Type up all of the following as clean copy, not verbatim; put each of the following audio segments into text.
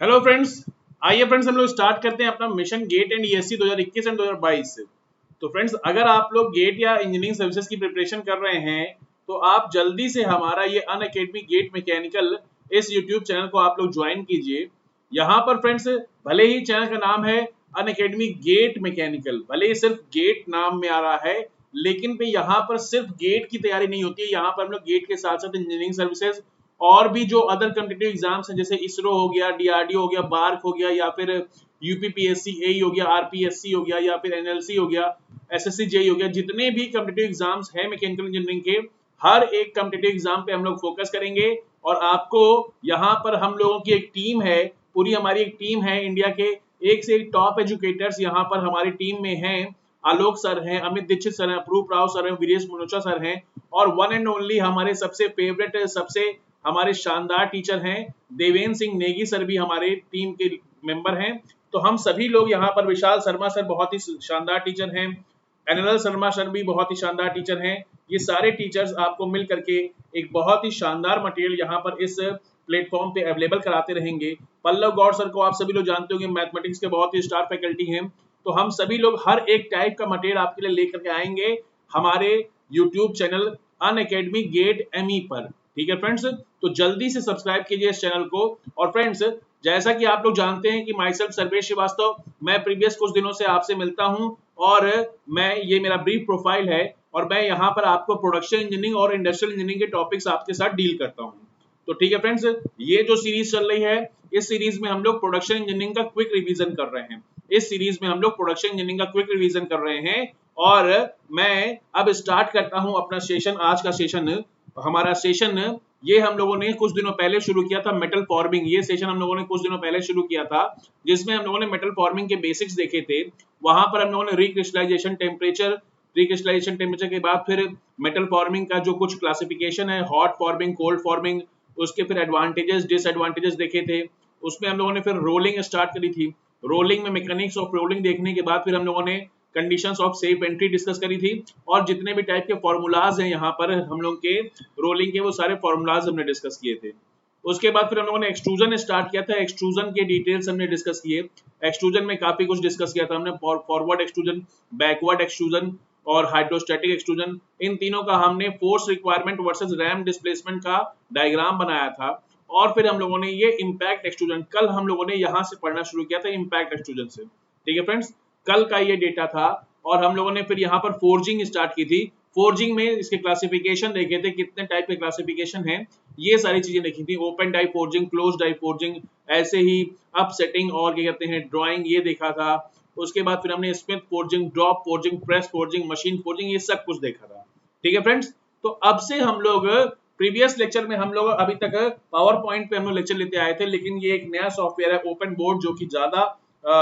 Hello friends. आइए friends, हम लोग स्टार्ट करते हैं अपना mission GATE and ESC 2021 and 2022 से। तो फ्रेंड्स, अगर आप लोग गेट या इंजीनियरिंग सर्विसेज की प्रिपरेशन कर रहे हैं तो आप जल्दी से हमारा ये अनअकैडमी गेट मैकेनिकल इस यूट्यूब चैनल को आप लोग ज्वाइन कीजिए। यहाँ पर फ्रेंड्स, भले ही चैनल का नाम है अनअकैडमी गेट मैकेनिकल, भले ही सिर्फ गेट नाम में आ रहा है, लेकिन पे यहाँ पर सिर्फ गेट की तैयारी नहीं होती है। यहाँ पर हम लोग गेट के साथ साथ इंजीनियरिंग सर्विसेज और भी जो अदर कॉम्पिटिटिव एग्जाम्स हैं, जैसे इसरो हो गया, डीआरडीओ हो गया, बार्क हो गया, या फिर यूपीपीएससी एई हो गया, आरपीएससी हो गया, या फिर एनएलसी हो गया, एसएससी जेई हो गया, जितने भी कॉम्पिटिटिव एग्जाम्स हैं मैकेनिकल इंजीनियरिंग के, हर एक कॉम्पिटिटिव एग्जाम पे हम लोग फोकस करेंगे। और आपको यहाँ पर हम लोगों की एक टीम है, पूरी हमारी एक टीम है इंडिया के एक से एक टॉप एजुकेटर्स यहाँ पर हमारी टीम में हैं। आलोक सर हैं, अमित दीक्षित सर हैं, अप्रूप राव सर हैं, वीरेश मनोचा सर हैं, और वन एंड ओनली हमारे सबसे फेवरेट, सबसे हमारे शानदार टीचर हैं देवेंद्र सिंह नेगी सर, भी हमारे टीम के मेंबर हैं। तो हम सभी लोग यहाँ पर, विशाल शर्मा सर बहुत ही शानदार टीचर हैं, एनएल शर्मा सर भी बहुत ही शानदार टीचर हैं। ये सारे टीचर्स आपको मिल करके एक बहुत ही शानदार मटेरियल यहाँ पर इस प्लेटफॉर्म पे अवेलेबल कराते रहेंगे। पल्लव गौड़ सर को आप सभी लोग जानते होंगे, मैथमेटिक्स के बहुत ही स्टार फैकल्टी हैं। तो हम सभी लोग हर एक टाइप का मटेरियल आपके लिए लेकर के आएंगे हमारे YouTube channel Unacademy GATE ME पर। ठीक है फ्रेंड्स, तो जल्दी से सब्सक्राइब कीजिए इस चैनल को। और फ्रेंड्स, जैसा कि आप लोग जानते हैं कि माई सेल्फ सर्वेश श्रीवास्तव, मैं प्रीवियस कुछ दिनों से आपसे मिलता हूं, और मैं, ये मेरा ब्रीफ प्रोफाइल है, और मैं यहाँ पर आपको प्रोडक्शन इंजीनियरिंग और इंडस्ट्रियल इंजीनियरिंग के टॉपिक्स आपके साथ डील करता हूँ। तो ठीक है फ्रेंड्स, ये जो सीरीज चल रही है, इस सीरीज में हम लोग प्रोडक्शन इंजीनियरिंग का क्विक रिवीजन कर रहे हैं। इस सीरीज में हम लोग प्रोडक्शन इंजीनियरिंग का क्विक रिवीजन कर रहे हैं। और मैं अब स्टार्ट करता हूं अपना सेशन, आज का सेशन, हमारा सेशन ये हम लोगों ने कुछ दिनों पहले शुरू किया था, मेटल फॉर्मिंग। ये सेशन हम लोगों ने कुछ दिनों पहले शुरू किया था, जिसमें हम लोगों ने मेटल फॉर्मिंग के बेसिक्स देखे थे। वहां पर हम लोगों ने रिक्रिस्टलाइजेशन टेम्परेचर, रिक्रिस्टलाइजेशन टेम्परेचर के बाद फिर मेटल फॉर्मिंग का जो कुछ क्लासिफिकेशन है, हॉट फॉर्मिंग, कोल्ड फॉर्मिंग, उसके फिर एडवांटेजेस डिसएडवांटेजेस देखे थे। उसमें हम लोगों ने फिर रोलिंग स्टार्ट करी थी। रोलिंग में मैकेनिक्स ऑफ रोलिंग देखने के बाद फिर हम लोगों ने conditions of safe entry discuss करी थी। और जितने भी टाइप के फॉर्मूलाज हैं यहाँ पर हम लोग के रोलिंग के, वो सारे फॉर्मूलाज हमने डिस्कस किए थे। उसके बाद फिर हम लोगों ने एक्सट्रूजन स्टार्ट किया था। एक्सट्रूजन के डिटेल्स हमने डिस्कस किए। एक्सट्रूजन में काफी कुछ डिस्कस किया था हमने, फॉरवर्ड एक्सट्रूजन, बैकवर्ड एक्सट्रूजन और हाइड्रोस्टैटिक एक्सट्रूजन। इन तीनों का हमने force requirement versus RAM displacement का डायग्राम बनाया था। और फिर हम लोगों ने ये इम्पैक्ट एक्सट्रूजन, कल हम लोगों ने यहाँ से पढ़ना शुरू किया था इम्पैक्ट एक्सट्रूजन से। ठीक है फ्रेंड्स, कल का ये डेटा था। और हम लोगों ने फिर यहाँ पर फोर्जिंग स्टार्ट की थी। फोर्जिंग में इसके क्लासिफिकेशन देखे थे, कितने टाइप के क्लासिफिकेशन हैं, ये सारी चीजें देखी थी। Open die forging, close die forging, ऐसे ही अपसेटिंग और क्या कहते हैं ड्राइंग, ये देखा था। उसके बाद फिर हमने Smith forging, drop forging, press forging, machine forging, ये सब कुछ देखा था। ठीक है फ्रेंड्स, तो अब से हम लोग, प्रीवियस लेक्चर में हम लोग अभी तक पावर पॉइंट पे हम लोग लेक्चर लेते आए थे, लेकिन ये एक नया सॉफ्टवेयर है ओपन बोर्ड, जो कि ज्यादा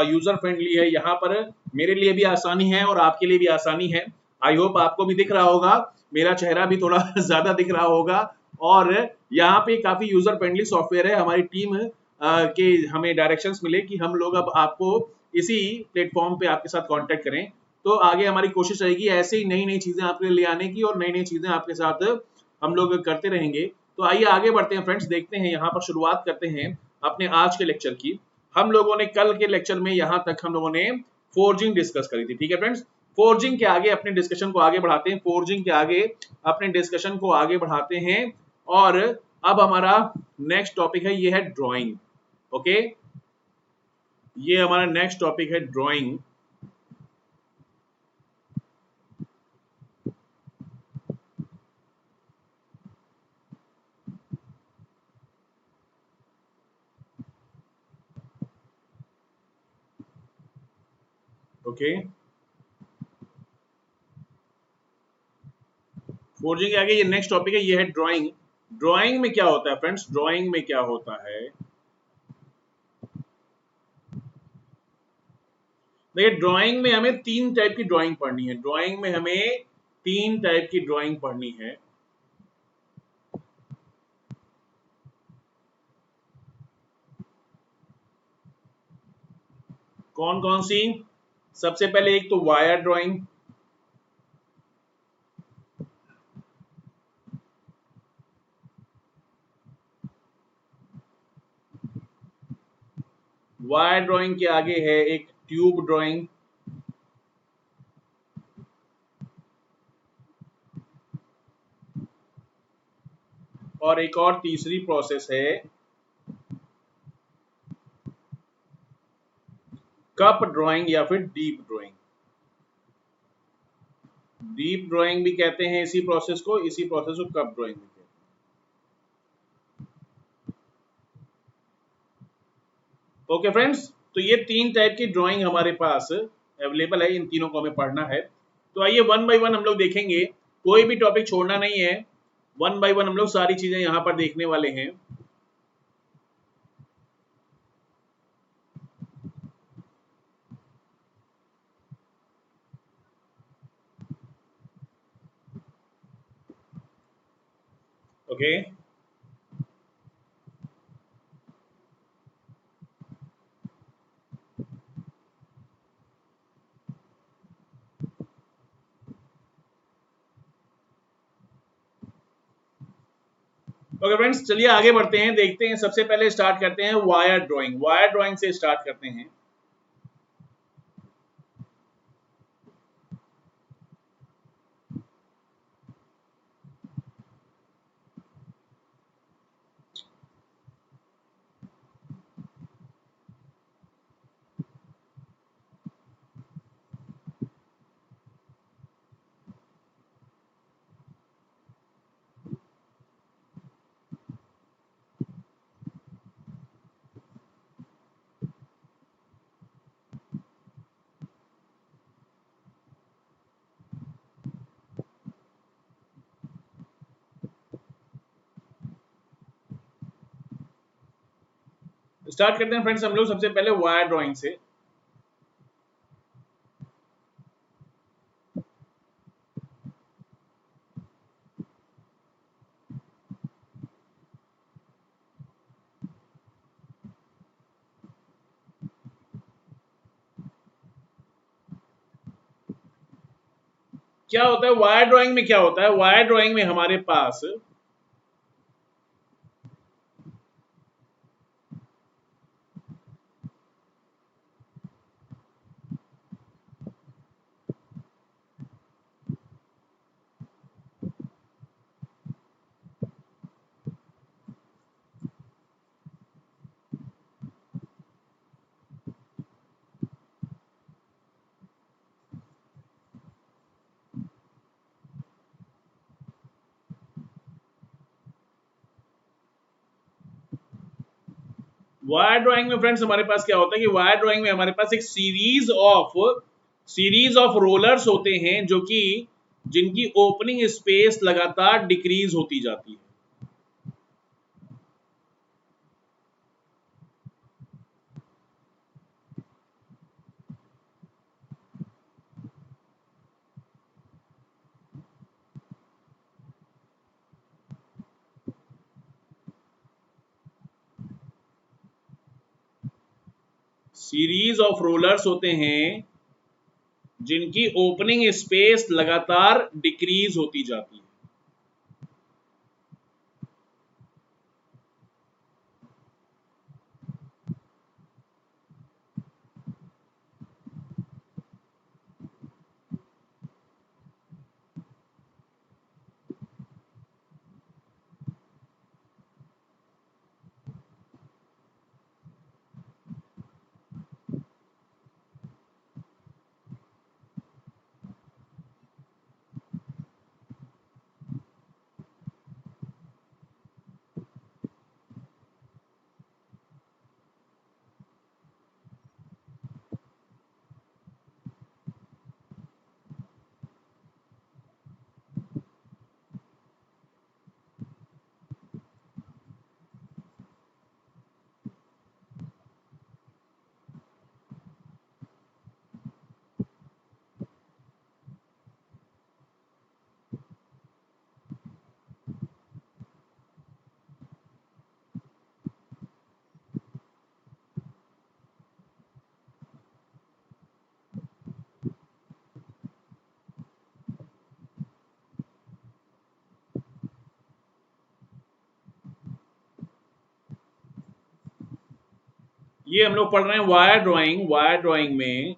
यूजर फ्रेंडली है। यहाँ पर मेरे लिए भी आसानी है और आपके लिए भी आसानी है। आई होप आपको भी दिख रहा होगा, मेरा चेहरा भी थोड़ा ज्यादा दिख रहा होगा। और यहाँ पे काफी यूजर फ्रेंडली सॉफ्टवेयर है। हमारी टीम के हमें डायरेक्शंस मिले कि हम लोग अब आपको इसी प्लेटफॉर्म पे आपके साथ कांटेक्ट करें। तो आगे हमारी कोशिश रहेगी ऐसे ही नई नई चीजें आपके लिए ले आने की, और नई नई चीजें आपके साथ हम लोग करते रहेंगे। तो आइए आगे बढ़ते हैं फ्रेंड्स, देखते हैं यहाँ पर शुरुआत करते हैं अपने आज के लेक्चर की। हम लोगों ने कल के लेक्चर में यहाँ तक हम लोगों ने फोर्जिंग डिस्कस करी थी। ठीक है फ्रेंड्स, फोर्जिंग के आगे अपने डिस्कशन को आगे बढ़ाते हैं, फोर्जिंग के आगे अपने डिस्कशन को आगे बढ़ाते हैं। और अब हमारा नेक्स्ट टॉपिक है, ये है ड्राइंग। ओके, ये हमारा नेक्स्ट टॉपिक है ड्राइंग। ओके, फोर्जिंग के आगे ये नेक्स्ट टॉपिक है, ये है ड्राइंग। ड्राइंग में क्या होता है फ्रेंड्स, ड्राइंग में क्या होता है, देखिए ड्राइंग में हमें तीन टाइप की ड्राइंग पढ़नी है। ड्राइंग में हमें तीन टाइप की ड्राइंग पढ़नी है। कौन कौन सी? सबसे पहले एक तो वायर ड्राइंग, वायर ड्राइंग के आगे है एक ट्यूब ड्राइंग, और एक और तीसरी प्रोसेस है कप ड्राइंग या फिर डीप ड्राइंग। डीप ड्राइंग भी कहते हैं इसी प्रोसेस को, इसी प्रोसेस को कप ड्राइंग भी कहते हैं। ओके फ्रेंड्स, तो ये तीन टाइप की ड्राइंग हमारे पास अवेलेबल है, इन तीनों को हमें पढ़ना है। तो आइए वन बाय वन हम लोग देखेंगे, कोई भी टॉपिक छोड़ना नहीं है, वन बाय वन हम लोग सारी चीजें यहाँ पर देखने वाले हैं। ओके, ओके फ्रेंड्स, चलिए आगे बढ़ते हैं, देखते हैं। सबसे पहले स्टार्ट करते हैं वायर ड्राइंग। वायर ड्राइंग से स्टार्ट करते हैं। स्टार्ट करते हैं फ्रेंड्स हम लोग सबसे पहले वायर ड्राइंग से। क्या होता है वायर ड्राइंग में, क्या होता है वायर ड्राइंग में हमारे पास वायर ड्राइंग में फ्रेंड्स हमारे पास क्या होता है कि वायर ड्राइंग में हमारे पास एक सीरीज ऑफ रोलर्स होते हैं जो कि जिनकी ओपनिंग स्पेस लगातार डिक्रीज होती जाती है। सीरीज ऑफ रोलर्स होते हैं जिनकी ओपनिंग स्पेस लगातार डिक्रीज होती जाती है। ये हम लोग पढ़ रहे हैं वायर ड्राइंग। वायर ड्राइंग में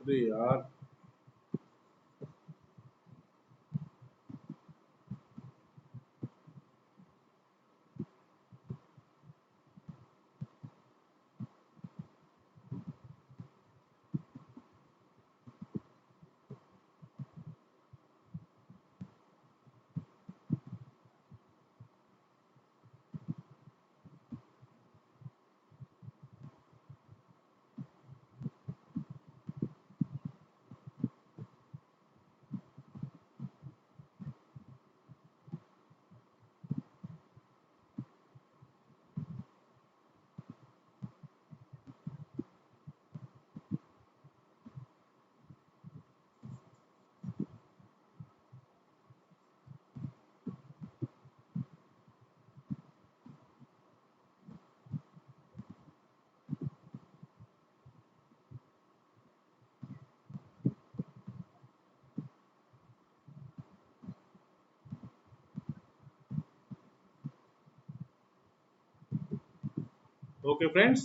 अरे यार ओके फ्रेंड्स,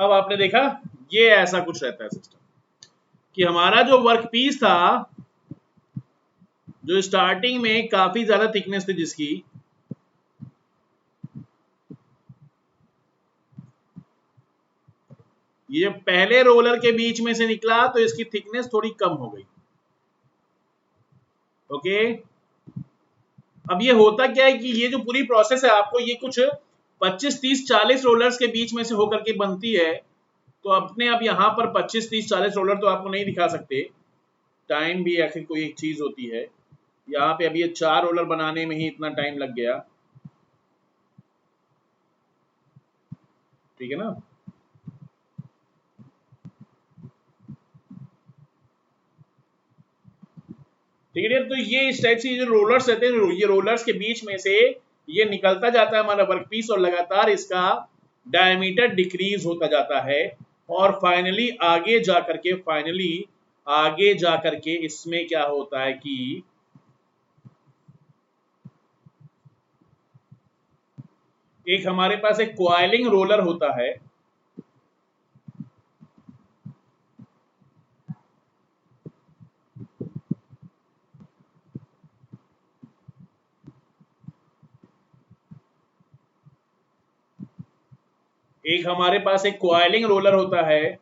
अब आपने देखा ये ऐसा कुछ रहता है सिस्टम कि हमारा जो वर्क पीस था, जो स्टार्टिंग में काफी ज्यादा थिकनेस थी जिसकी, ये पहले रोलर के बीच में से निकला तो इसकी थिकनेस थोड़ी कम हो गई। ओके, अब ये होता क्या है कि ये जो पूरी प्रोसेस है आपको ये कुछ 25 30 40 रोलर्स के बीच में से होकर के बनती है। तो अपने अब यहाँ पर 25 30 40 रोलर तो आपको नहीं दिखा सकते, टाइम भी आखिर कोई एक चीज होती है। यहाँ पे अभी ये 4 रोलर बनाने में ही इतना टाइम लग गया, ठीक है ना। ठीक है। तो ये इस टाइप से जो रोलर्स रहते हैं, ये रोलर्स के बीच में से ये निकलता जाता है हमारा वर्क पीस, और लगातार इसका डायमीटर डिक्रीज होता जाता है, और फाइनली आगे जा करके इसमें क्या होता है कि एक हमारे पास एक कॉइलिंग रोलर होता है। एक हमारे पास एक कॉइलिंग रोलर होता है।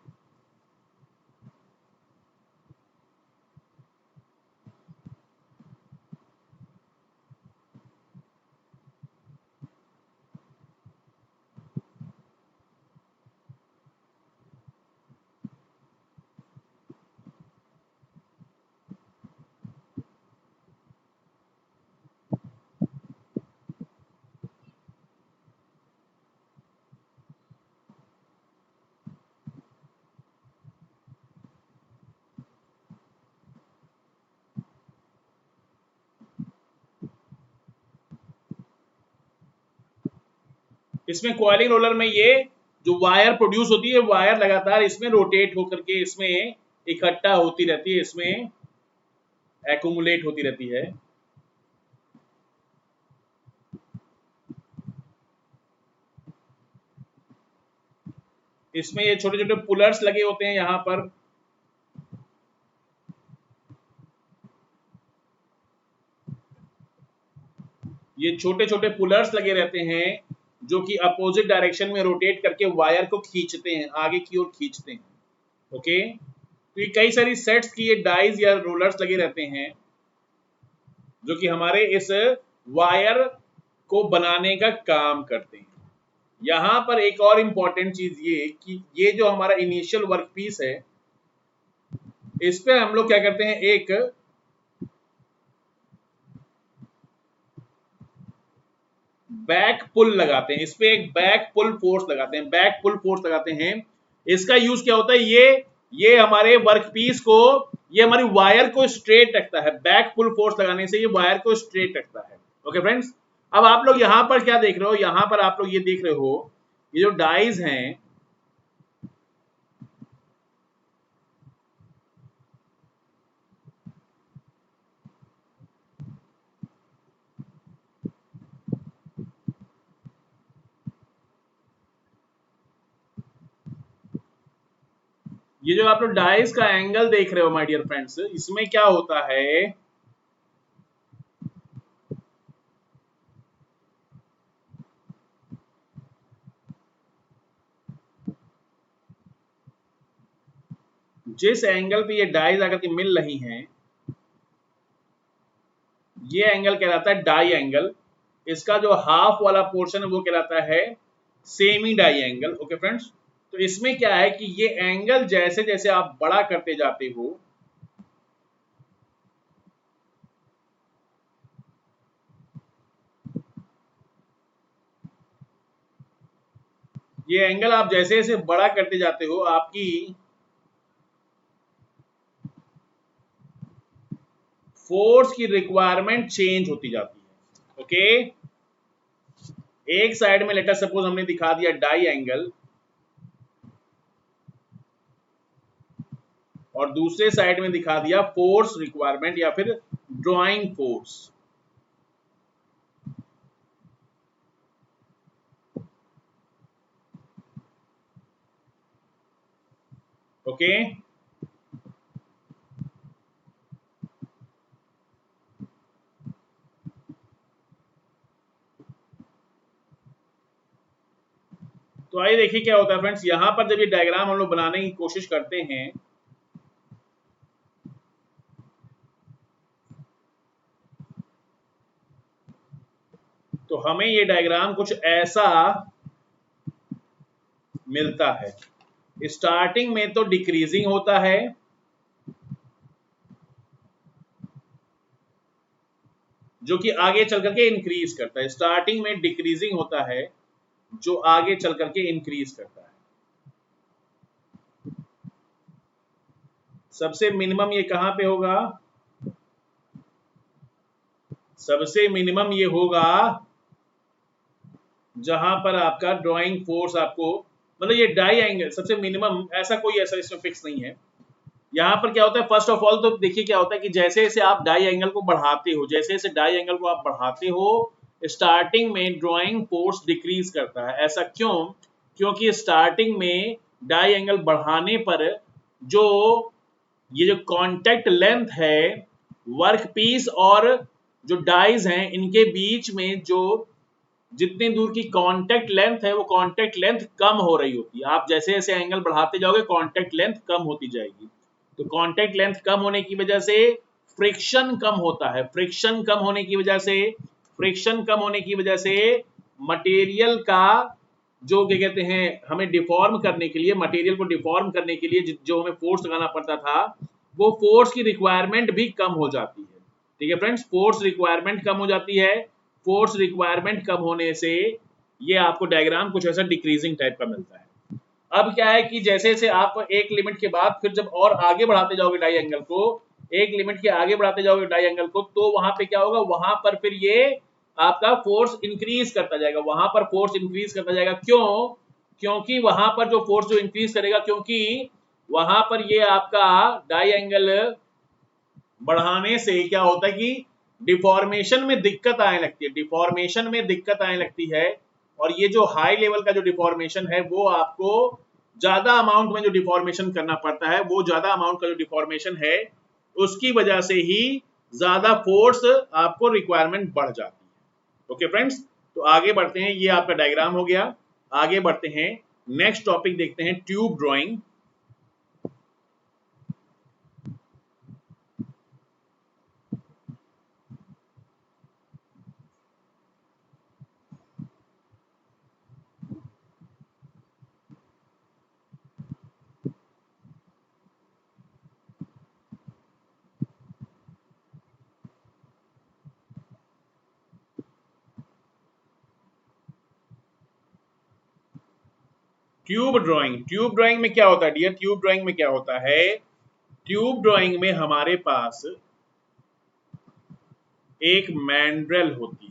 इसमें कॉइलिंग रोलर में ये जो वायर प्रोड्यूस होती है, वायर लगातार इसमें रोटेट होकर के इसमें इकट्ठा होती रहती है, इसमें एक्यूमुलेट होती रहती है। इसमें ये छोटे छोटे पुलर्स लगे होते हैं यहां पर। ये छोटे छोटे पुलर्स लगे रहते हैं जो कि अपोजिट डायरेक्शन में रोटेट करके वायर को खींचते हैं, आगे की ओर खींचते हैं। ओके, तो ये कई सारी सेट्स की ये डाइज या रोलर्स लगे रहते हैं जो कि हमारे इस वायर को बनाने का काम करते हैं। यहां पर एक और इंपॉर्टेंट चीज ये कि ये जो हमारा इनिशियल वर्क पीस है, इस पे हम लोग क्या करते हैं, एक बैक पुल लगाते हैं। इस पे एक बैक पुल फोर्स लगाते हैं, बैक पुल फोर्स लगाते हैं। इसका यूज क्या होता है, ये हमारे वर्क पीस को, ये हमारी वायर को स्ट्रेट रखता है। बैक पुल फोर्स लगाने से ये वायर को स्ट्रेट रखता है। ओके फ्रेंड्स, अब आप लोग यहां पर क्या देख रहे हो, यहां पर आप लोग ये देख रहे हो, ये जो डाइज हैं, ये जो आप लोग डाइज का एंगल देख रहे हो माय डियर फ्रेंड्स, इसमें क्या होता है, जिस एंगल पे ये डाइज आकर के मिल रही हैं, ये एंगल कहलाता है डाई एंगल। इसका जो हाफ वाला पोर्शन है वो कहलाता है semi die angle. Okay friends, तो इसमें क्या है कि ये एंगल जैसे जैसे आप बड़ा करते जाते हो, ये एंगल आप जैसे जैसे बड़ा करते जाते हो, आपकी फोर्स की रिक्वायरमेंट चेंज होती जाती है। ओके, एक साइड में लेटर सपोज हमने दिखा दिया डाई एंगल, और दूसरे साइड में दिखा दिया फोर्स रिक्वायरमेंट या फिर ड्राइंग फोर्स। ओके, तो आइए देखिए क्या होता है फ्रेंड्स, यहां पर जब ये डायग्राम हम लोग बनाने की कोशिश करते हैं, तो हमें ये डायग्राम कुछ ऐसा मिलता है। स्टार्टिंग में तो डिक्रीजिंग होता है, जो कि आगे चल करके इंक्रीज करता है। स्टार्टिंग में डिक्रीजिंग होता है, जो आगे चल करके इंक्रीज करता है। सबसे मिनिमम ये कहां पे होगा, सबसे मिनिमम ये होगा जहां पर आपका ड्राइंग फोर्स आपको, मतलब ये डाई एंगल सबसे मिनिमम, ऐसा इसमें फिक्स नहीं है। यहाँ पर क्या होता है, फर्स्ट ऑफ ऑल तो देखिए क्या होता है कि जैसे जैसे आप डाई एंगल को बढ़ाते हो, जैसे जैसे डाई एंगल को आप बढ़ाते हो, स्टार्टिंग में ड्राइंग फोर्स डिक्रीज करता है। ऐसा क्यों? क्योंकि स्टार्टिंग में डाई एंगल बढ़ाने पर जो ये जो कांटेक्ट लेंथ है वर्क पीस और जो डाइज हैं इनके बीच में, जो जितनी दूर की कांटेक्ट लेंथ है वो कांटेक्ट लेंथ कम हो रही होती है। आप जैसे जैसे एंगल बढ़ाते जाओगे कांटेक्ट लेंथ कम होती जाएगी। तो कांटेक्ट लेंथ कम होने की वजह से फ्रिक्शन कम होता है। फ्रिक्शन कम होने की वजह से, फ्रिक्शन कम होने की वजह से मटेरियल का जो क्या कहते हैं, हमें डिफॉर्म करने के लिए, मटेरियल को डिफॉर्म करने के लिए जो हमें फोर्स लगाना पड़ता था, वो फोर्स की रिक्वायरमेंट भी कम हो जाती है। ठीक है फ्रेंड्स, फोर्स रिक्वायरमेंट कम हो जाती है। फोर्स रिक्वायरमेंट कम होने से ये आपको डायग्राम कुछ ऐसा डिक्रीजिंग टाइप का मिलता है। अब क्या है कि जैसे जैसे आप एक लिमिट के बाद फिर जब और आगे बढ़ाते जाओगे डाई एंगल को, एक लिमिट के आगे बढ़ाते जाओगे डाई एंगल को, तो वहां पे क्या होगा, वहां पर फिर ये आपका फोर्स इंक्रीज करता जाएगा, वहां पर फोर्स इंक्रीज करता जाएगा। क्यों? क्योंकि वहां पर जो फोर्स जो इंक्रीज करेगा, क्योंकि वहां पर ये आपका डाई एंगल बढ़ाने से क्या होता है कि डिफॉर्मेशन में दिक्कत आने लगती है, डिफॉर्मेशन में दिक्कत आने लगती है। और ये जो हाई लेवल का जो डिफॉर्मेशन है वो आपको ज्यादा अमाउंट में जो डिफॉर्मेशन करना पड़ता है, वो ज्यादा अमाउंट का जो डिफॉर्मेशन है उसकी वजह से ही ज्यादा फोर्स आपको रिक्वायरमेंट बढ़ जाती है। ओके फ्रेंड्स, तो आगे बढ़ते हैं, ये आपका डायग्राम हो गया। आगे बढ़ते हैं, नेक्स्ट टॉपिक देखते हैं, tube drawing. Tube drawing, tube drawing में क्या होता है डियर, ट्यूब ड्राइंग में क्या होता है, ट्यूब ड्राइंग में हमारे पास एक मैंड्रेल होती है।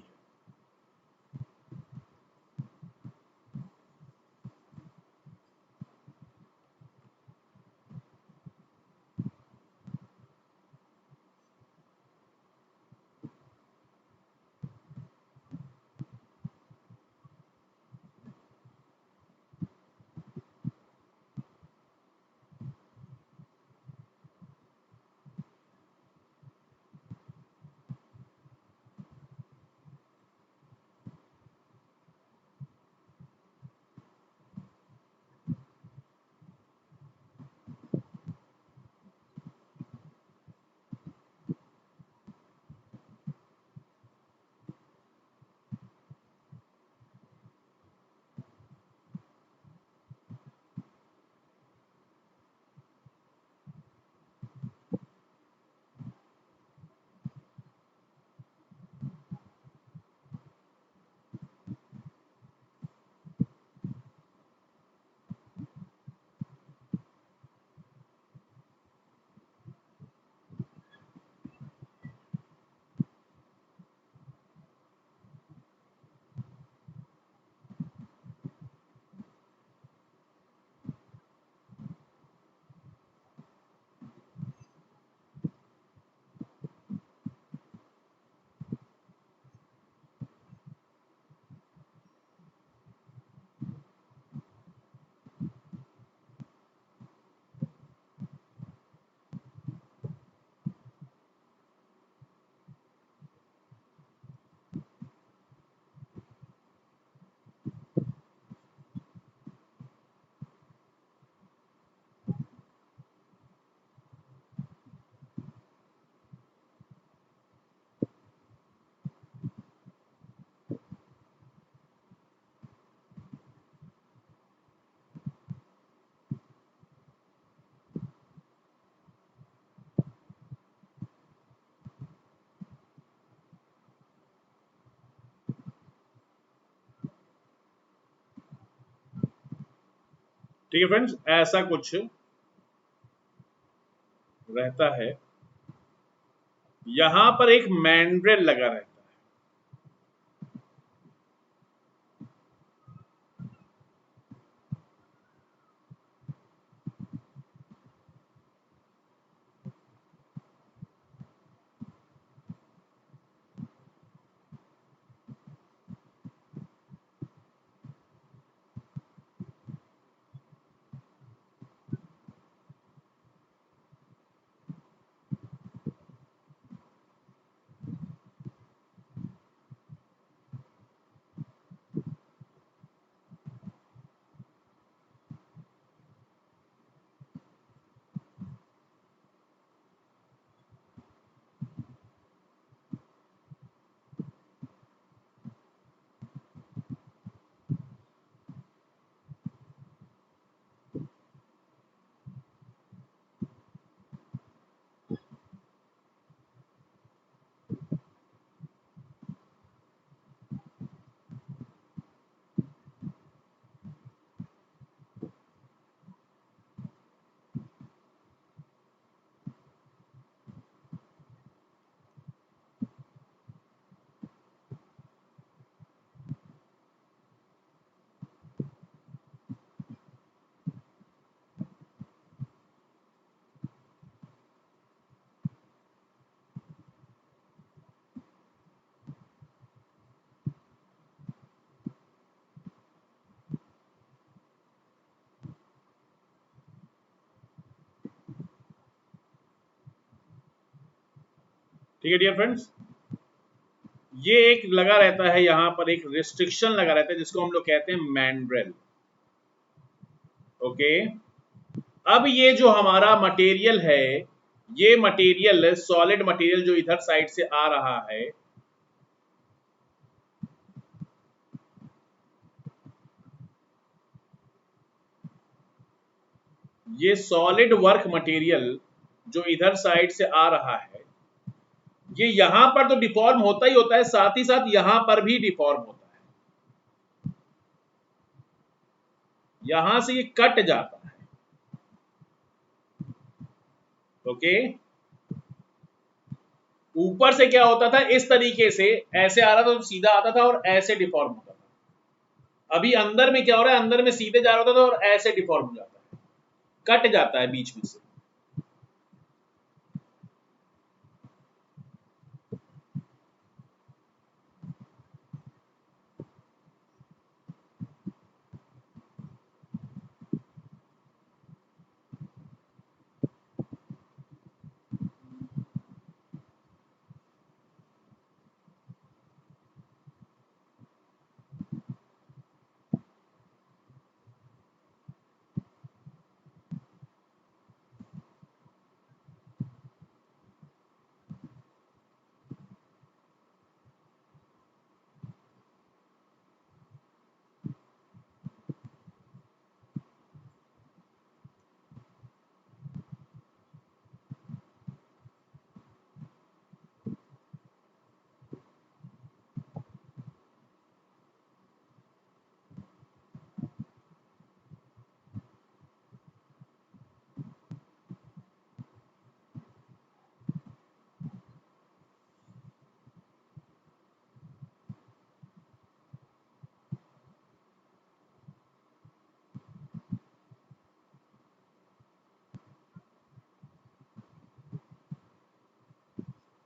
ठीक है फ्रेंड्स, ऐसा कुछ रहता है। यहां पर एक मैंड्रेल लगा रहता है। ठीक है डियर फ्रेंड्स, ये एक लगा रहता है यहां पर, एक रिस्ट्रिक्शन लगा रहता है जिसको हम लोग कहते हैं मैंड्रेल। ओके, अब ये जो हमारा मटेरियल है, ये मटेरियल सॉलिड मटेरियल जो इधर साइड से आ रहा है, ये सॉलिड वर्क मटेरियल जो इधर साइड से आ रहा है, ये यहां पर तो डिफॉर्म होता ही होता है, साथ ही साथ यहां पर भी डिफॉर्म होता है, यहां से ये कट जाता है। ओके, ऊपर से क्या होता था, इस तरीके से ऐसे आ रहा था तो सीधा आता था और ऐसे डिफॉर्म होता था। अभी अंदर में क्या हो रहा है, अंदर में सीधे जा रहा होता था और ऐसे डिफॉर्म हो जाता है, कट जाता है बीच में से।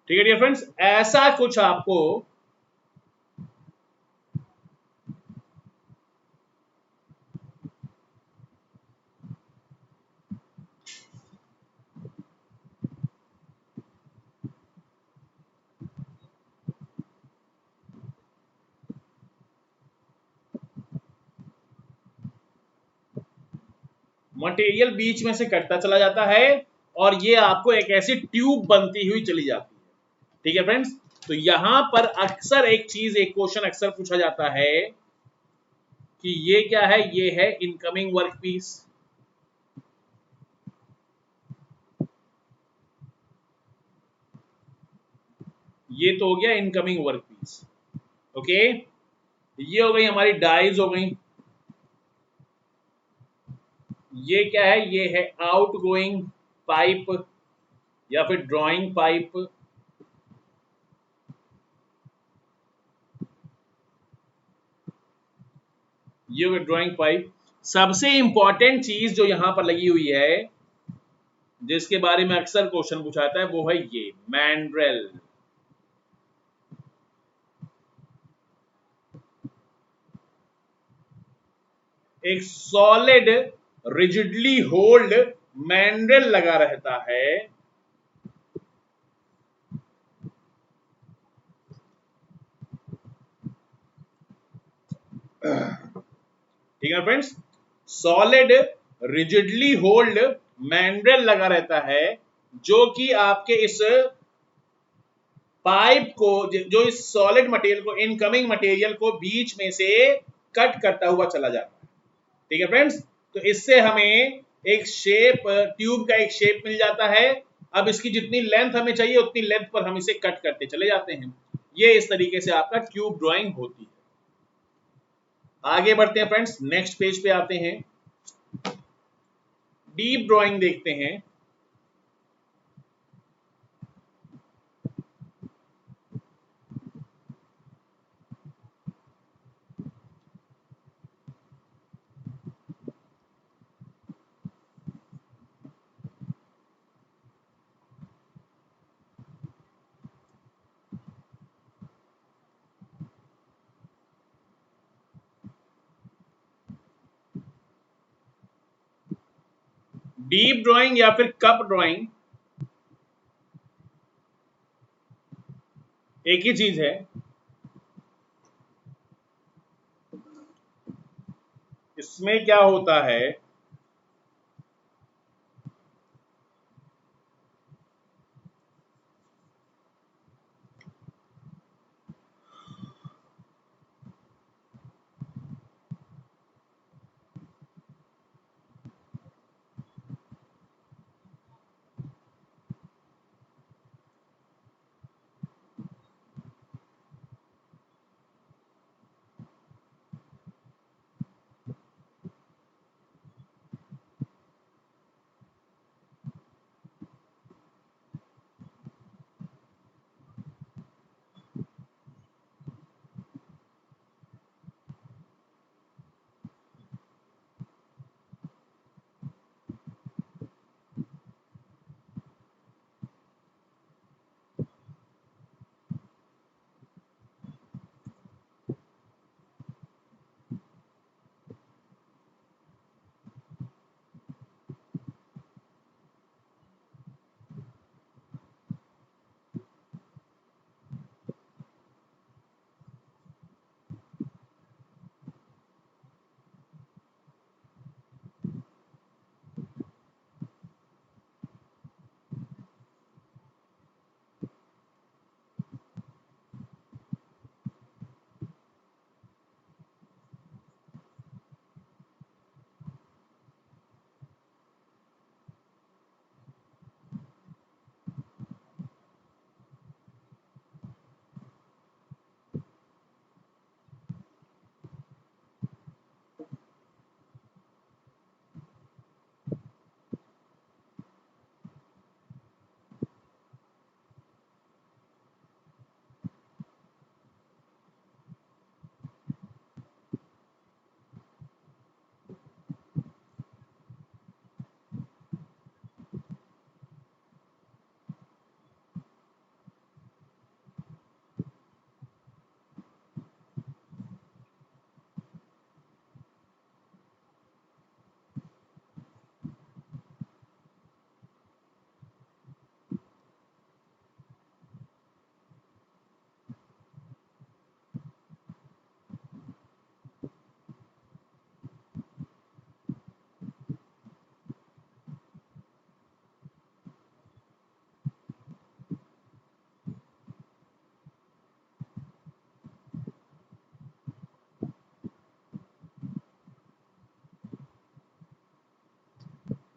ठीक है डियर फ्रेंड्स, ऐसा कुछ आपको मटेरियल बीच में से कटता चला जाता है और ये आपको एक ऐसी ट्यूब बनती हुई चली जाती है। ठीक है फ्रेंड्स, तो यहां पर अक्सर एक चीज, एक क्वेश्चन अक्सर पूछा जाता है कि ये क्या है, ये है इनकमिंग वर्कपीस। ये तो हो गया इनकमिंग वर्कपीस। ओके, ये हो गई हमारी डाइज हो गई। ये क्या है, ये है आउटगोइंग पाइप या फिर ड्राइंग पाइप। ये हो ड्राइंग पाइप। सबसे इंपॉर्टेंट चीज जो यहां पर लगी हुई है, जिसके बारे में अक्सर क्वेश्चन पूछाता है, वो है ये मैंड्रेल। एक सॉलिड रिजिडली होल्ड मैंड्रेल लगा रहता है। ठीक है friends, solid rigidly hold mandrel लगा रहता है, जो कि आपके इस पाइप को, जो इस सॉलिड मटेरियल को, इनकमिंग मटेरियल को बीच में से कट करता हुआ चला जाता है। ठीक है फ्रेंड्स, तो इससे हमें एक शेप, ट्यूब का एक शेप मिल जाता है। अब इसकी जितनी लेंथ हमें चाहिए उतनी लेंथ पर हम इसे कट करते चले जाते हैं। ये इस तरीके से आपका ट्यूब ड्राइंग होती है। आगे बढ़ते हैं फ्रेंड्स, नेक्स्ट पेज पे आते हैं, डीप ड्राइंग देखते हैं। डीप ड्राइंग या फिर कप ड्राइंग, एक ही चीज है, इसमें क्या होता है,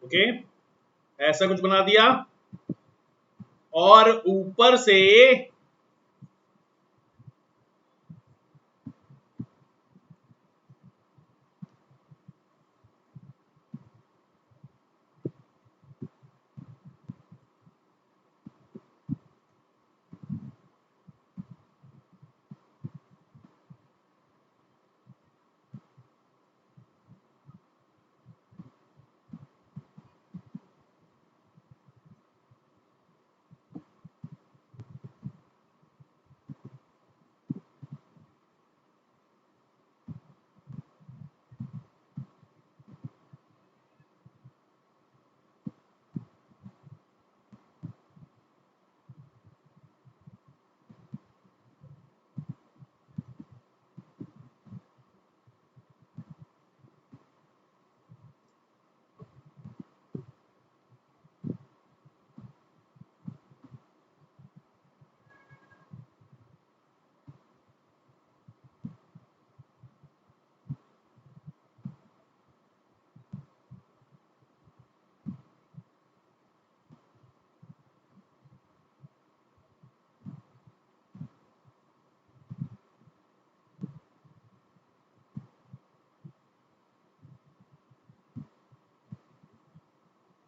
ओके, ऐसा कुछ बना दिया, और ऊपर से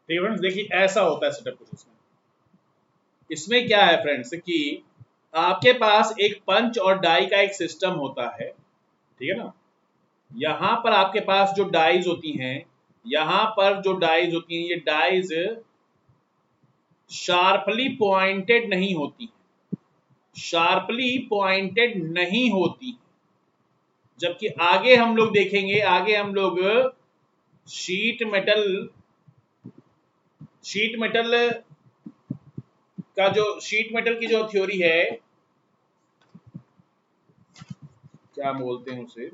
ठीक है फ्रेंड्स, देखिए ऐसा होता है सेटअप कुछ इसमें। इसमें क्या है फ्रेंड्स कि आपके पास एक पंच और डाई का एक सिस्टम होता है, ठीक है ना। यहां पर आपके पास जो डाइज होती हैं, यहां पर जो डाइज होती हैं, ये डाइज शार्पली पॉइंटेड नहीं होती, शार्पली पॉइंटेड नहीं होती। जबकि आगे हम लोग देखेंगे, आगे हम लोग शीट मेटल, शीट मेटल का जो शीट मेटल की जो थ्योरी है, क्या बोलते हैं उसे,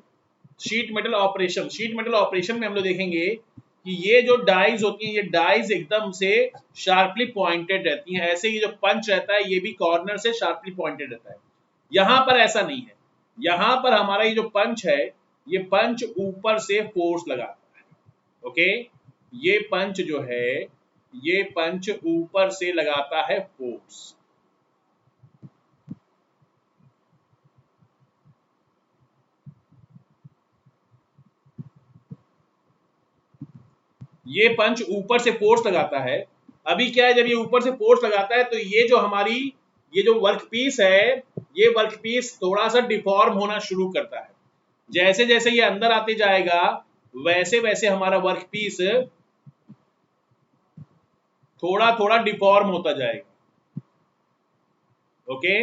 sheet metal operation. Sheet metal operation में हम लोग देखेंगे कि ये जो डाइज होती हैं, ये डाइज एकदम से शार्पली पॉइंटेड रहती हैं। ऐसे ही जो पंच रहता है ये भी कॉर्नर से शार्पली पॉइंटेड रहता है। यहां पर ऐसा नहीं है। यहां पर हमारा ये जो पंच है, ये पंच ऊपर से फोर्स लगाता है। ओके, ये पंच जो है, ये पंच ऊपर से लगाता है फोर्स। ये पंच ऊपर से फोर्स लगाता है। अभी क्या है, जब ये ऊपर से फोर्स लगाता है तो ये जो हमारी, ये जो वर्क पीस है, ये वर्क पीस थोड़ा सा डिफॉर्म होना शुरू करता है। जैसे जैसे ये अंदर आते जाएगा वैसे वैसे हमारा वर्क पीस थोड़ा थोड़ा डिफॉर्म होता जाएगा। ओके,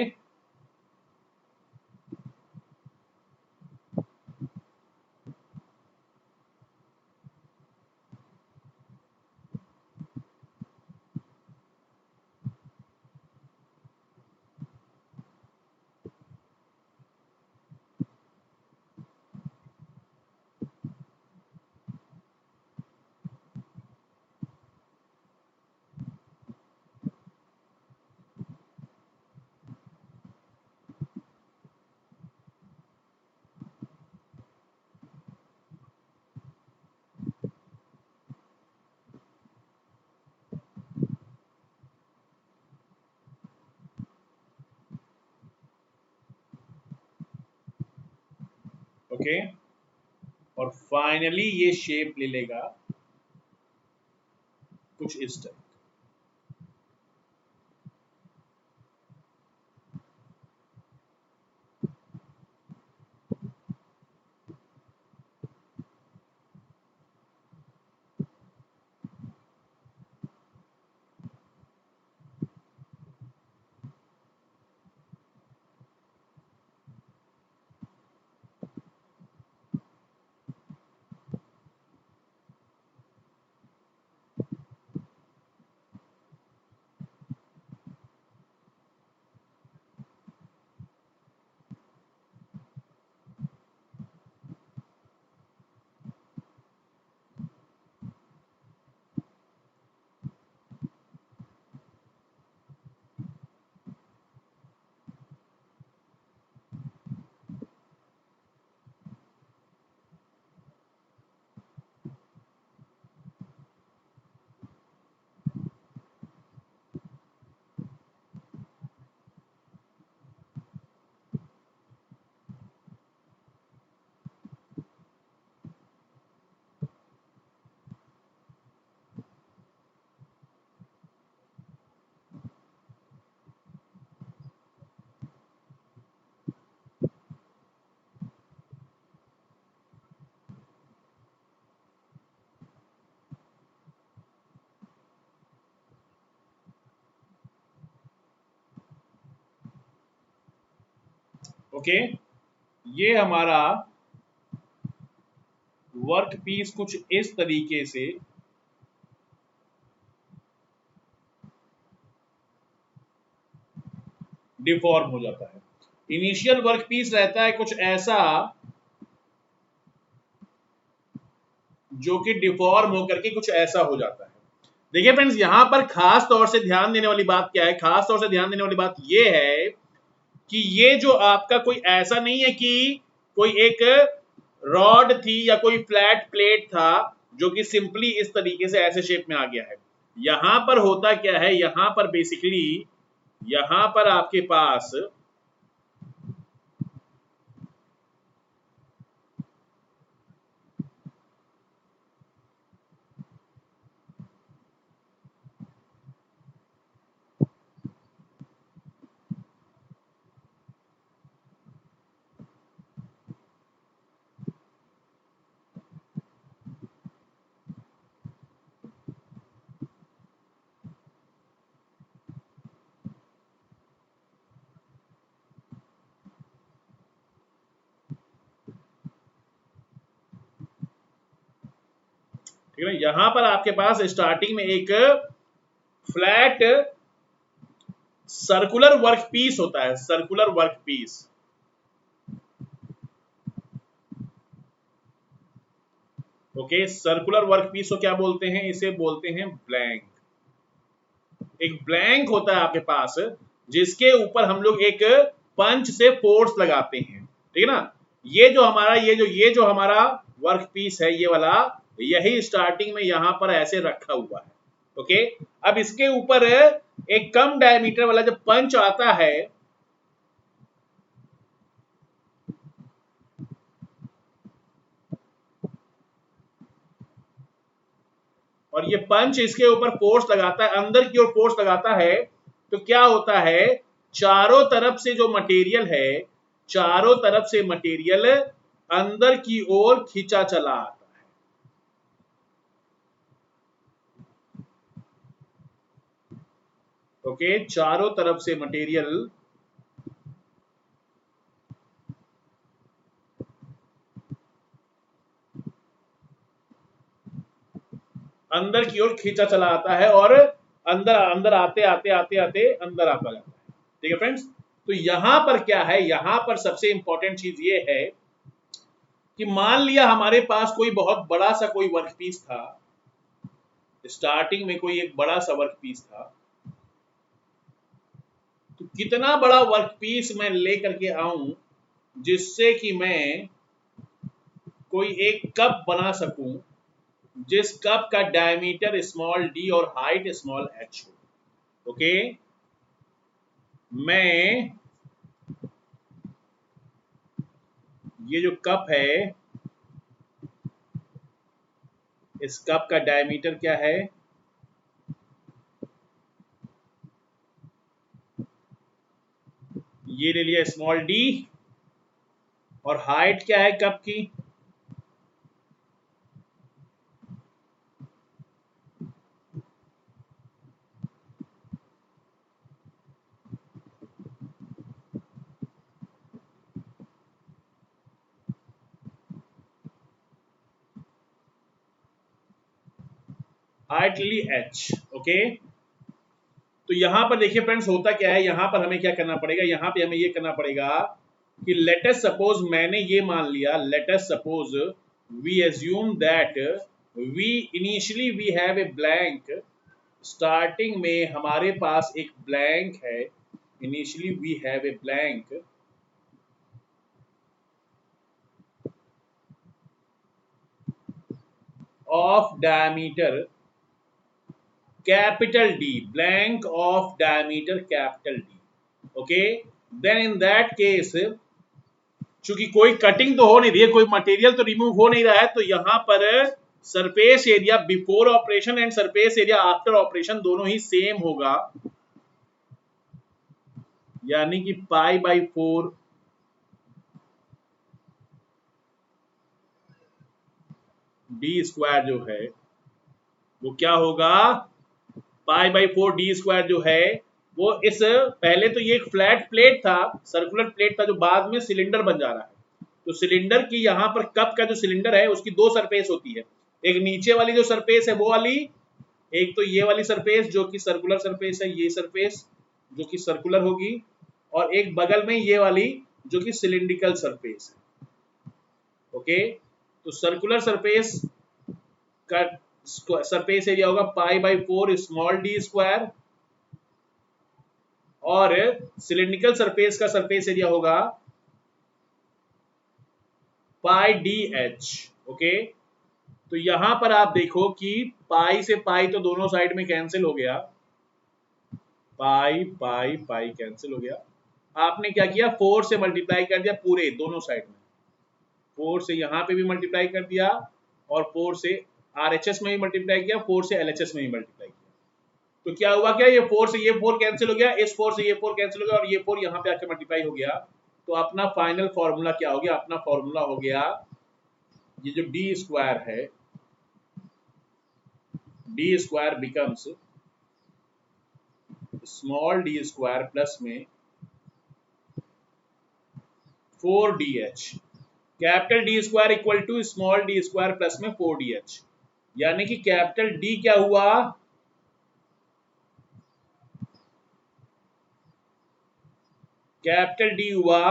ओके, और फाइनली ये शेप ले लेगा कुछ इस टाइप। ओके, ये हमारा वर्क पीस कुछ इस तरीके से डिफॉर्म हो जाता है। इनिशियल वर्क पीस रहता है कुछ ऐसा जो कि डिफॉर्म होकर के कुछ ऐसा हो जाता है। देखिए फ्रेंड्स, यहां पर खास तौर से ध्यान देने वाली बात क्या है, खास तौर से ध्यान देने वाली बात यह है कि ये जो आपका कोई ऐसा नहीं है कि कोई एक रॉड थी या कोई फ्लैट प्लेट था जो कि सिंपली इस तरीके से ऐसे शेप में आ गया है। यहां पर होता क्या है, यहां पर बेसिकली यहां पर आपके पास ठीक है ना, यहां पर आपके पास स्टार्टिंग में एक फ्लैट सर्कुलर वर्क पीस होता है, circular work piece. Okay, circular work piece को क्या बोलते हैं? इसे बोलते हैं ब्लैंक। एक ब्लैंक होता है आपके पास जिसके ऊपर हम लोग एक पंच से फोर्स लगाते हैं, ठीक है ना। ये जो हमारा वर्क पीस है, ये वाला, यही स्टार्टिंग में यहां पर ऐसे रखा हुआ है। ओके, अब इसके ऊपर एक कम डायमीटर वाला जब पंच आता है, और ये पंच इसके ऊपर फोर्स लगाता है, अंदर की ओर फोर्स लगाता है, तो क्या होता है? चारों तरफ से जो मटेरियल है, चारों तरफ से मटेरियल अंदर की ओर खींचा चला आता है। ओके, चारों तरफ से मटेरियल अंदर की ओर खींचा चला आता है, और अंदर अंदर आते आते आते आते अंदर आता जाता है। ठीक है फ्रेंड्स, तो यहां पर क्या है? यहां पर सबसे इंपॉर्टेंट चीज ये है कि मान लिया हमारे पास कोई बहुत बड़ा सा कोई वर्क पीस था, स्टार्टिंग में कोई एक बड़ा सा वर्क पीस था, तो कितना बड़ा वर्क पीस मैं लेकर के आऊं जिससे कि मैं कोई एक कप बना सकूं, जिस कप का डायमीटर स्मॉल डी और हाइट स्मॉल एच हो। ओके, मैं ये जो कप है, इस कप का डायमीटर क्या है? ये ले लिया स्मॉल डी, और हाइट क्या है कप की? हाइट ली एच। ओके, तो यहां पर देखिए फ्रेंड्स, होता क्या है, यहां पर हमें क्या करना पड़ेगा? यहां पे हमें ये करना पड़ेगा कि लेटस सपोज, मैंने ये मान लिया, let's suppose we assume that we initially we have a blank, starting में हमारे पास एक ब्लैंक है, initially we have a blank of diameter capital D, blank of diameter capital D. Okay, then in that case, चूंकि कोई cutting तो हो नहीं रही है, कोई मटेरियल तो रिमूव हो नहीं रहा है, तो यहां पर surface area before operation and surface area after operation दोनों ही सेम होगा, यानी कि पाई बाई 4 डी स्क्वायर जो है वो क्या होगा? पाई बाई 4 डी स्क्वायर जो है वो इस, पहले तो ये एक फ्लैट प्लेट था, सर्कुलर प्लेट था, जो बाद में सिलेंडर बन जा रहा है। तो सिलेंडर की यहाँ पर कप का जो सिलेंडर है उसकी दो सरफेस होती है, एक नीचे वाली जो सरफेस है वो वाली, एक तो ये वाली सरफेस जो कि सर्कुलर सरफेस है, ये सरफेस जो कि सर्कुलर होगी, और एक बगल में ये वाली जो कि सिलिंड्रिकल सरफेस है। ओके, तो सर्कुलर सरफेस का सरफेस एरिया होगा pi by 4 small D square, और सिलिंड्रिकल सरफेस का सरफेस एरिया होगा पाई डी एच। ओके, तो यहां पर आप देखो कि पाई से पाई तो दोनों साइड में कैंसिल हो गया, पाई पाई पाई कैंसिल हो गया। आपने क्या किया? 4 से मल्टीप्लाई कर दिया पूरे दोनों साइड में, 4 से यहां पे भी मल्टीप्लाई कर दिया, और 4 से आरएचएस में भी मल्टीप्लाई किया, 4 से एलएचएस में भी मल्टीप्लाई किया। तो क्या हुआ? क्या ये 4 से ये 4 कैंसिल हो गया, इस 4 से ये 4 कैंसिल हो गया, और ये 4 यहाँ पे आके मल्टीप्लाई हो गया। तो अपना फाइनल फॉर्मूला क्या हो गया? अपना फॉर्मूला हो गया, ये जो डी स्क्वायर है, D square becomes small D square plus में 4dh, capital D square equal to small D square plus में 4dh, यानी कि कैपिटल डी क्या हुआ? कैपिटल डी हुआ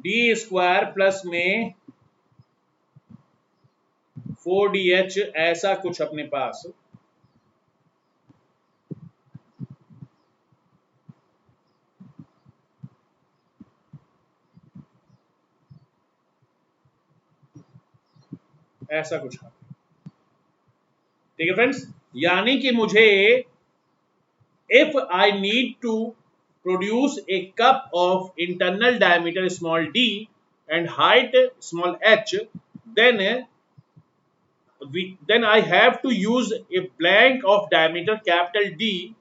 डी स्क्वायर प्लस में 4dh, ऐसा कुछ अपने पास ऐसा कुछ। ठीक है फ्रेंड्स, यानी कि मुझे if I need to produce a cup of internal diameter small d and height small h, then I have to use a blank of diameter capital D,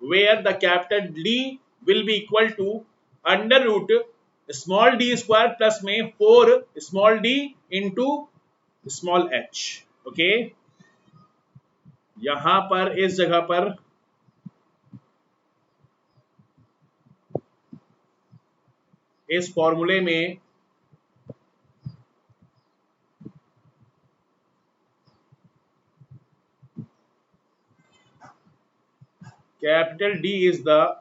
where the capital D will be equal to under root small d square plus में 4 small d into small h। Okay, यहां पर इस जगह पर इस फॉर्मूले में capital D is the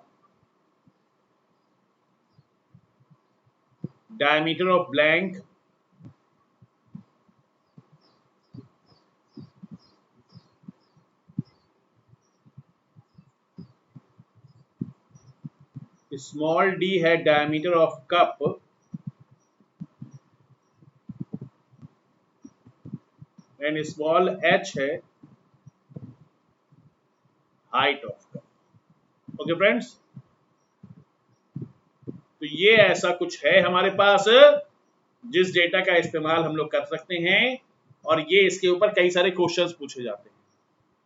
diameter of blank small d है diameter of cup and small h है height of cup। Okay friends, तो ये ऐसा कुछ है हमारे पास जिस डेटा का इस्तेमाल हम लोग कर सकते हैं, और ये इसके ऊपर कई सारे क्वेश्चंस पूछे जाते हैं।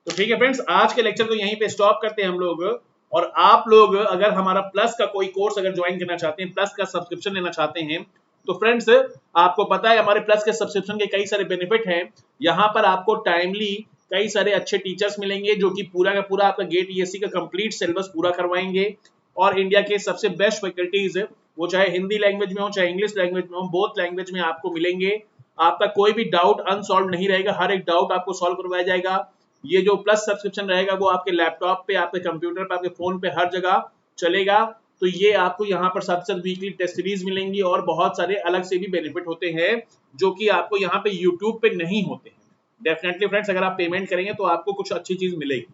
तो ठीक है फ्रेंड्स, आज के लेक्चर को यहीं पे स्टॉप करते हैं हम लोग। और आप लोग अगर हमारा प्लस का कोई कोर्स अगर ज्वाइन करना चाहते हैं, प्लस का सब्सक्रिप्शन लेना चाहते हैं, तो फ्रेंड्स आपको पता है हमारे प्लस के सब्सक्रिप्शन के कई सारे बेनिफिट हैं। यहाँ पर आपको टाइमली कई सारे अच्छे टीचर्स मिलेंगे जो कि पूरा का पूरा आपका गेट ईएससी का कंप्लीट सिलेबस पूरा करवाएंगे, और इंडिया के सबसे बेस्ट फैकल्टीज वो चाहे हिंदी लैंग्वेज में हो चाहे इंग्लिश लैंग्वेज में हो, बोथ लैंग्वेज में आपको मिलेंगे। आपका कोई भी डाउट अनसॉल्व नहीं रहेगा, हर एक डाउट आपको सॉल्व करवाया जाएगा। ये जो प्लस सब्सक्रिप्शन रहेगा वो आपके लैपटॉप पे, आपके कंप्यूटर पे, आपके फोन पे हर जगह चलेगा। तो ये आपको यहाँ पर साथ साथ वीकली टेस्ट सीरीज मिलेंगी और बहुत सारे अलग से भी बेनिफिट होते हैं जो कि आपको यहाँ पे यूट्यूब पे नहीं होते हैं। डेफिनेटली फ्रेंड्स, अगर आप पेमेंट करेंगे तो आपको कुछ अच्छी चीज मिलेगी।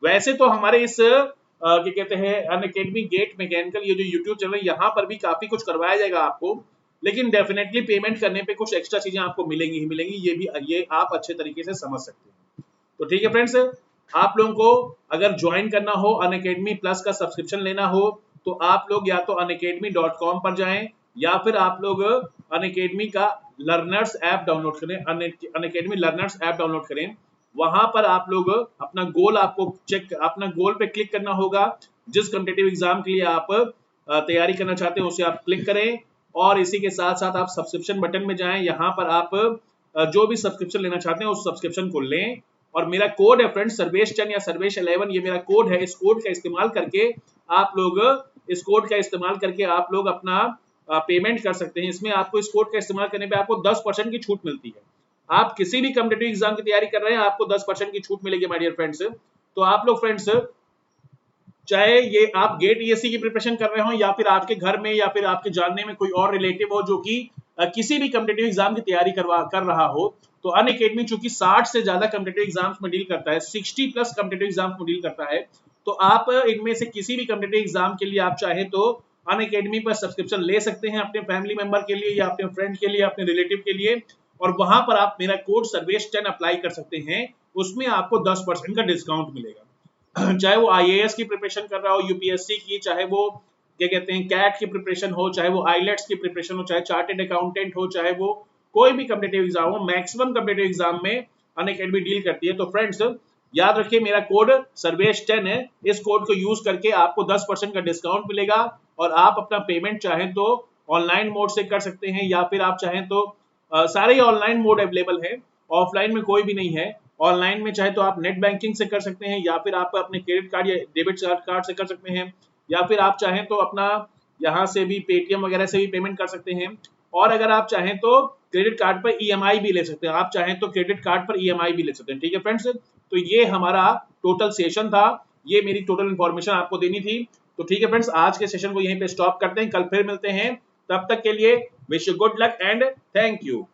वैसे तो हमारे इस क्या कहते हैं अनअकैडमी गेट मैकेनिकल ये जो यूट्यूब चैनल है, यहाँ पर भी काफी कुछ करवाया जाएगा आपको, लेकिन डेफिनेटली पेमेंट करने पे कुछ एक्स्ट्रा चीजें आपको मिलेंगी ही मिलेंगी, ये आप अच्छे तरीके से समझ सकते हैं। तो ठीक है फ्रेंड्स, आप लोगों को अगर ज्वाइन करना हो, अनअकैडमी प्लस का सब्सक्रिप्शन लेना हो, तो आप लोग या तो unacademy.com पर जाएं, या फिर आप लोग अनअकैडमी का लर्नर्स ऐप डाउनलोड करें, अनअकैडमी लर्नर्स ऐप डाउनलोड करें। वहां पर आप लोग अपना गोल आपको अपना गोल पे क्लिक करना होगा। जिस कॉम्पिटिटिव एग्जाम के लिए आप तैयारी करना चाहते हैं उसे आप क्लिक करें, और इसी के साथ साथ आप सब्सक्रिप्शन बटन में जाएं। यहाँ पर आप जो भी सब्सक्रिप्शन लेना चाहते हैं उस सब्सक्रिप्शन को लें, और मेरा कोड है फ्रेंड्स सर्वेश 10 या सर्वेश 11, ये मेरा कोड है। इस कोड का इस्तेमाल करके आप लोग अपना पेमेंट कर सकते हैं। इसमें आपको इस कोड का इस्तेमाल करने पे आपको 10% की छूट मिलती है। आप किसी भी कॉम्पिटिटिव एग्जाम की तैयारी कर रहे हैं, आपको 10% की छूट मिलेगी माय डियर फ्रेंड्स। तो आप लोग फ्रेंड्स, चाहे ये आप गेट ईएससी की प्रिपरेशन कर रहे हो, या फिर आपके घर में या फिर आपके जानने में कोई और रिलेटिव हो जो कि किसी भी कॉम्पिटिटिव एग्जाम की तैयारी कर रहा हो, तो अनअकैडमी चूंकि 60 से ज्यादा कॉम्पिटिटिव एग्जाम्स में डील करता है, 60 प्लस कॉम्पिटिटिव एग्जाम्स में डील करता है, तो आप इनमें से किसी भी कॉम्पिटिटिव एग्जाम के लिए आप चाहे तो अनअकैडमी पर सब्सक्रिप्शन ले सकते हैं, अपने फैमिली मेंबर के लिए या अपने फ्रेंड के लिए, अपने रिलेटिव के लिए, और वहां पर आप मेरा कोड सर्वेश 10 अप्लाई कर सकते हैं। उसमें आपको 10% का डिस्काउंट मिलेगा। चाहे वो आईएएस की प्रिपरेशन कर रहा हो, यूपीएससी की, चाहे वो क्या कहते हैं कैट की प्रिपरेशन हो, चाहे वो आईलेट्स की प्रिपरेशन हो, चाहे चार्टेड अकाउंटेंट हो, चाहे वो कोई भी कॉम्पिटिटिव एग्जाम हो, मैक्सिमम कॉम्पिटिटिव एग्जाम में अनअकैडमी डील करती है। तो फ्रेंड्स याद रखिए, मेरा कोड सर्वेश 10 है। इस कोड को यूज करके आपको 10% का डिस्काउंट मिलेगा, और आप अपना पेमेंट चाहें तो ऑनलाइन मोड से कर सकते हैं, या फिर आप चाहें तो सारे ही ऑनलाइन मोड अवेलेबल है, ऑफलाइन में कोई भी नहीं है। ऑनलाइन में चाहे तो आप नेट बैंकिंग से कर सकते हैं, या फिर आप अपने क्रेडिट कार्ड या डेबिट कार्ड से कर सकते हैं, या फिर आप चाहें तो अपना यहाँ से भी पेटीएम वगैरह से भी पेमेंट कर सकते हैं, और अगर आप चाहें तो क्रेडिट कार्ड पर ईएमआई भी ले सकते हैं, आप चाहें तो क्रेडिट कार्ड पर ईएमआई भी ले सकते हैं। ठीक है फ्रेंड्स, तो ये हमारा टोटल सेशन था, ये मेरी टोटल इन्फॉर्मेशन आपको देनी थी। तो ठीक है फ्रेंड्स, आज के सेशन को यहीं पे स्टॉप करते हैं, कल फिर मिलते हैं। तब तक के लिए wish you good luck and thank you.